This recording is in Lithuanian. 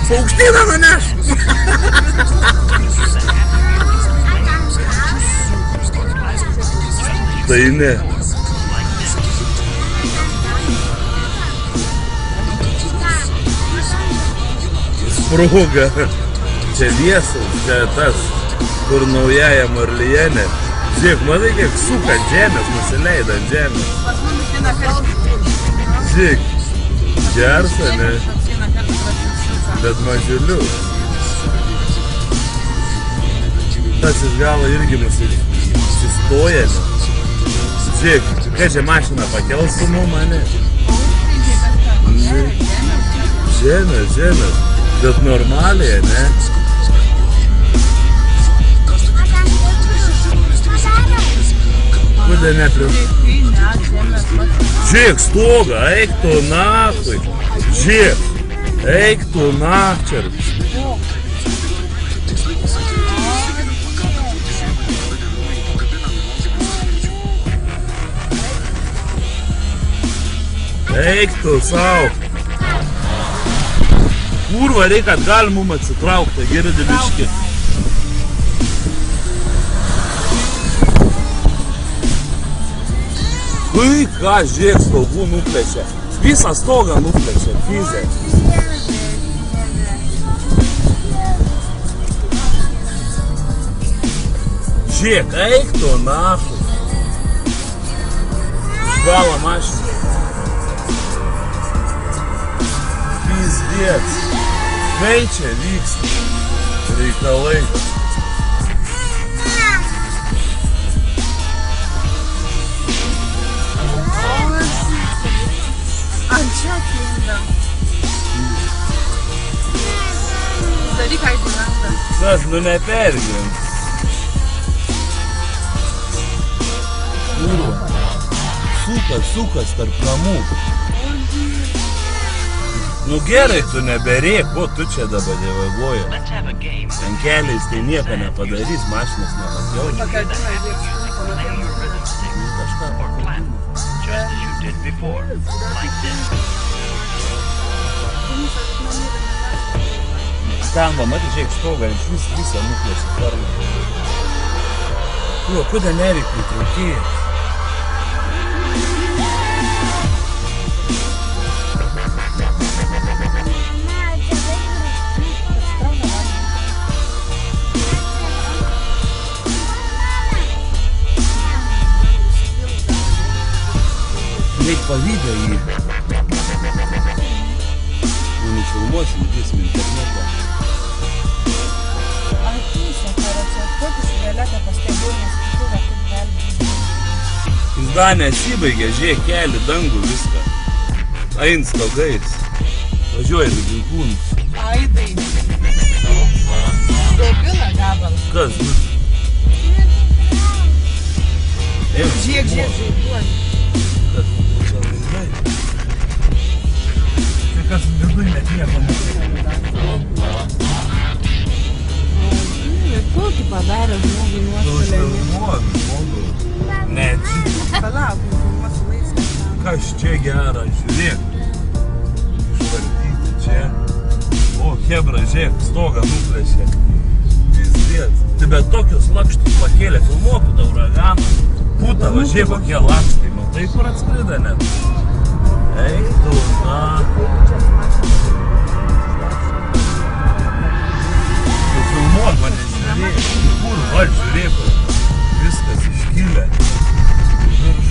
Paukštyną manęs. Tai ne. Sprūga. Čia viesas, čia tas, kur naująją Marlienė. Žiūrėk, matai, kiek suka ant žemės, nusileido ant žemės. Žiūrėk, gersa, ne? Bet mažiulius. Tas iš galo irgi nusistoja. Žiūrėk, kai čia mašina pakels su mane. Žemės. Bet normaliai, ne? Kodėl nepriu? Žiūrėk, stogą, eik tu nahui. Žiūrėk, eik tu nachčer. Eik tu sau. Kurva, reikia atgal mum atsitraukti, girdi biškį. Ui, ką, žiūrėk, stogų nuplečia. Visą stogą nuplečia, fizė. Žiūrėk, eik tu nahu. Išgalo mašiną. Pizdėts. Kai čia vyksta reikalai. Čia kinda. Daryk, ką įgyvenda. Kas, nu nepergyvent. Kurva. Sukas tarp namų. Nu gerai, tu neberėk, o tu čia dabar devagoji. Ant keliais tai nieko nepadarys, mašinas nepakliauja. Pakardina, žiūrėk, Kažką pakardina. Ten, va, matai, žiūrėk, stogą, iš visą nuplėsi formą. Kodėl nereik pritraukėjai? Reik pavydę jį. Nufilmuosim, dėsim internetą. Ateisi, karočią, kokius vėliatą pastebėjau, nes kitur, kaip gali būti. Pizda nesibaigė, žiūrėk, keli, dangų, viską. Ain stogais. Važiuoja Ginkūnus. Aidai. Debila gabal. Kas? Žiek, žaibuoji. Kas? Čia laimai. Čia kas viduj net nieko Kokį padarė žmogui nuostolį? Ne, Palauk, filmuosiu laisvę. kas čia gera, žiūrėk. Išvartyti čia. O, hebra, žiūrėk, stogą nuplėšė. Pizdėt. Tai bet tokius lakštus pakėlė, filmuokų tą uraganą. Puta, va, žiūrėk, kokie lakštai. Matai, kur atskrida net. Eik tu, na. Tu filmuok mane, žiūrėk. Kur, va, žiūrėk. Viskas iškilę. Virš